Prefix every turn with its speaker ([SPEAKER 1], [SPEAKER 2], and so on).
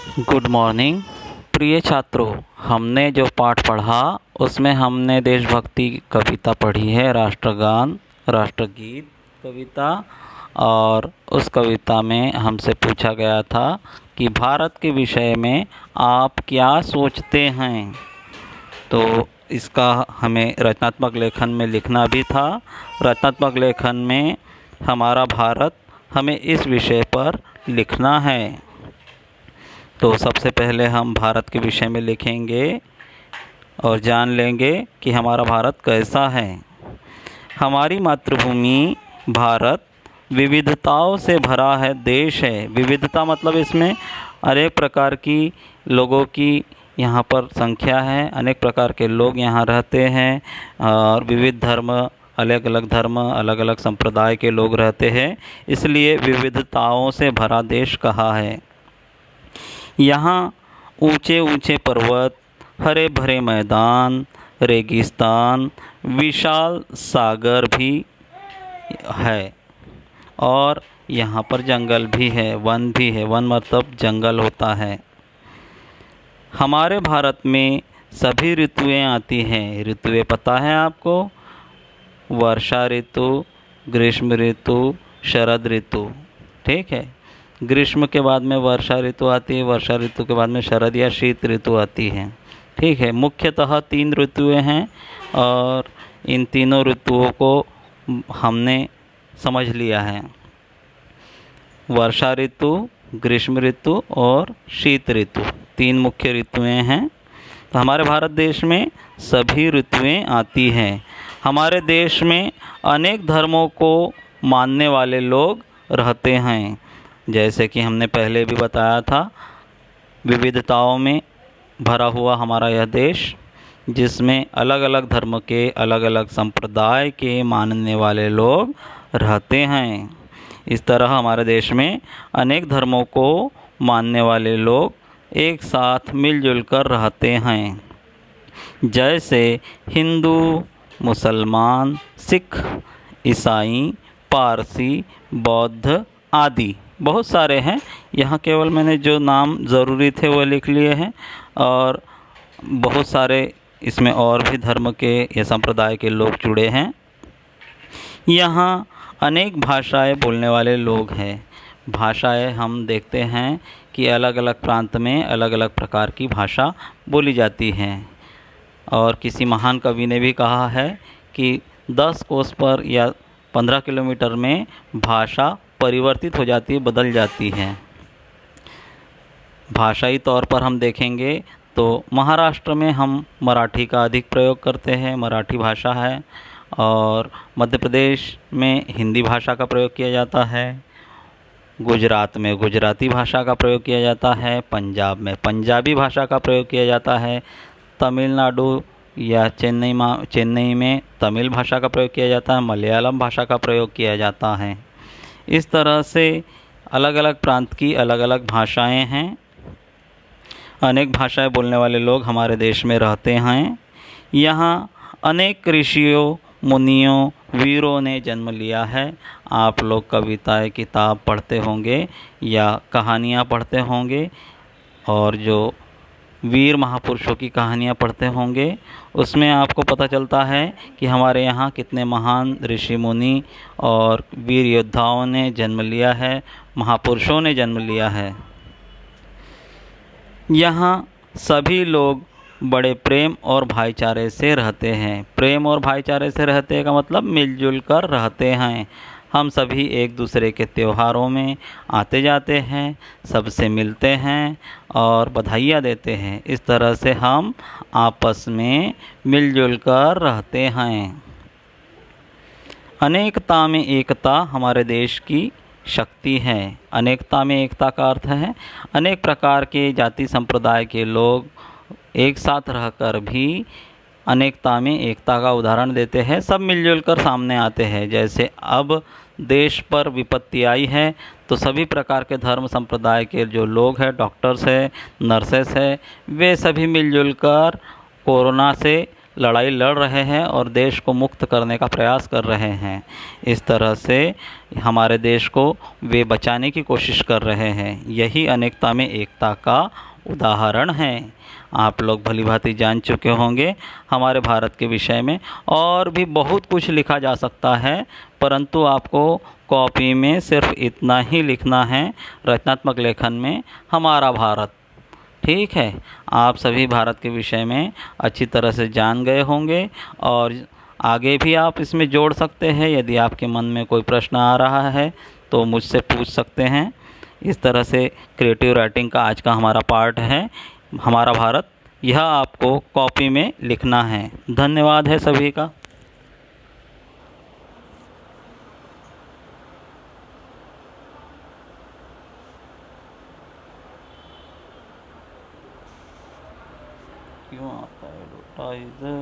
[SPEAKER 1] Good morning प्रिय छात्रों। हमने जो पाठ पढ़ा उसमें हमने देशभक्ति कविता पढ़ी है, राष्ट्रगान, राष्ट्रगीत कविता। और उस कविता में हमसे पूछा गया था कि भारत के विषय में आप क्या सोचते हैं। तो इसका हमें रचनात्मक लेखन में लिखना भी था। रचनात्मक लेखन में हमारा भारत हमें इस विषय पर लिखना है। तो सबसे पहले हम भारत के विषय में लिखेंगे और जान लेंगे कि हमारा भारत कैसा है। हमारी मातृभूमि भारत विविधताओं से भरा है देश है। विविधता मतलब इसमें अनेक प्रकार की लोगों की यहाँ पर संख्या है, अनेक प्रकार के लोग यहाँ रहते हैं और विविध धर्म, अलग अलग संप्रदाय के लोग रहते हैं, इसलिए विविधताओं से भरा देश कहा है। यहाँ ऊंचे ऊंचे पर्वत, हरे भरे मैदान, रेगिस्तान, विशाल सागर भी है और यहाँ पर जंगल भी है, वन भी है। वन मतलब जंगल होता है। हमारे भारत में सभी ऋतुएं आती हैं। ऋतुएं पता है आपको? वर्षा ऋतु, ग्रीष्म ऋतु, शरद ऋतु। ठीक है। ग्रीष्म के बाद में वर्षा ऋतु आती है, वर्षा ऋतु के बाद में शरद या शीत ऋतु आती है। ठीक है। मुख्यतः 3 ऋतुएं हैं और इन तीनों ऋतुओं को हमने समझ लिया है। वर्षा ऋतु, ग्रीष्म ऋतु और शीत ऋतु, 3 मुख्य ऋतुएं हैं। तो हमारे भारत देश में सभी ऋतुएं आती हैं। हमारे देश में अनेक धर्मों को मानने वाले लोग रहते हैं। जैसे कि हमने पहले भी बताया था, विविधताओं में भरा हुआ हमारा यह देश, जिसमें अलग अलग धर्म के, अलग अलग संप्रदाय के मानने वाले लोग रहते हैं। इस तरह हमारे देश में अनेक धर्मों को मानने वाले लोग एक साथ मिलजुल कर रहते हैं। जैसे हिंदू, मुसलमान, सिख, ईसाई, पारसी, बौद्ध आदि बहुत सारे हैं। यहाँ केवल मैंने जो नाम ज़रूरी थे वो लिख लिए हैं और बहुत सारे इसमें और भी धर्म के या संप्रदाय के लोग जुड़े हैं। यहाँ अनेक भाषाएं बोलने वाले लोग हैं। भाषाएं हम देखते हैं कि अलग अलग प्रांत में अलग अलग प्रकार की भाषा बोली जाती हैं। और किसी महान कवि ने भी कहा है कि 10 कोस पर या 15 किलोमीटर में भाषा परिवर्तित हो जाती है, बदल जाती है। भाषाई तौर पर हम देखेंगे तो महाराष्ट्र में हम मराठी का अधिक प्रयोग करते हैं, मराठी भाषा है। और मध्य प्रदेश में हिंदी भाषा का प्रयोग किया जाता है। गुजरात में गुजराती भाषा का प्रयोग किया जाता है। पंजाब में पंजाबी भाषा का प्रयोग किया जाता है। तमिलनाडु या चेन्नई में तमिल भाषा का प्रयोग किया जाता है। मलयालम भाषा का प्रयोग किया जाता है। इस तरह से अलग अलग प्रांत की अलग अलग भाषाएं हैं। अनेक भाषाएं बोलने वाले लोग हमारे देश में रहते हैं। यहाँ अनेक ऋषियों, मुनियों, वीरों ने जन्म लिया है। आप लोग कविताएं किताब पढ़ते होंगे या कहानियाँ पढ़ते होंगे और जो वीर महापुरुषों की कहानियाँ पढ़ते होंगे, उसमें आपको पता चलता है कि हमारे यहाँ कितने महान ऋषि मुनि और वीर योद्धाओं ने जन्म लिया है, महापुरुषों ने जन्म लिया है। यहाँ सभी लोग बड़े प्रेम और भाईचारे से रहते हैं। प्रेम और भाईचारे से रहते का मतलब मिलजुल कर रहते हैं। हम सभी एक दूसरे के त्योहारों में आते जाते हैं, सबसे मिलते हैं और बधाइयाँ देते हैं। इस तरह से हम आपस में मिलजुल कर रहते हैं। अनेकता में एकता हमारे देश की शक्ति है। अनेकता में एकता का अर्थ है अनेक प्रकार के जाति संप्रदाय के लोग एक साथ रहकर भी अनेकता में एकता का उदाहरण देते हैं। सब मिलजुल कर सामने आते हैं। जैसे अब देश पर विपत्ति आई है तो सभी प्रकार के धर्म संप्रदाय के जो लोग हैं, डॉक्टर्स हैं, नर्सेस हैं, वे सभी मिलजुल कर कोरोना से लड़ाई लड़ रहे हैं और देश को मुक्त करने का प्रयास कर रहे हैं। इस तरह से हमारे देश को वे बचाने की कोशिश कर रहे हैं। यही अनेकता में एकता का उदाहरण है। आप लोग भली भांति जान चुके होंगे हमारे भारत के विषय में। और भी बहुत कुछ लिखा जा सकता है, परंतु आपको कॉपी में सिर्फ इतना ही लिखना है, रचनात्मक लेखन में हमारा भारत। ठीक है, आप सभी भारत के विषय में अच्छी तरह से जान गए होंगे और आगे भी आप इसमें जोड़ सकते हैं। यदि आपके मन में कोई प्रश्न आ रहा है तो मुझसे पूछ सकते हैं। इस तरह से क्रिएटिव राइटिंग का आज का हमारा पार्ट है हमारा भारत। यह आपको कॉपी में लिखना है। धन्यवाद है सभी का। क्यों आता है एडवर्टाइजर?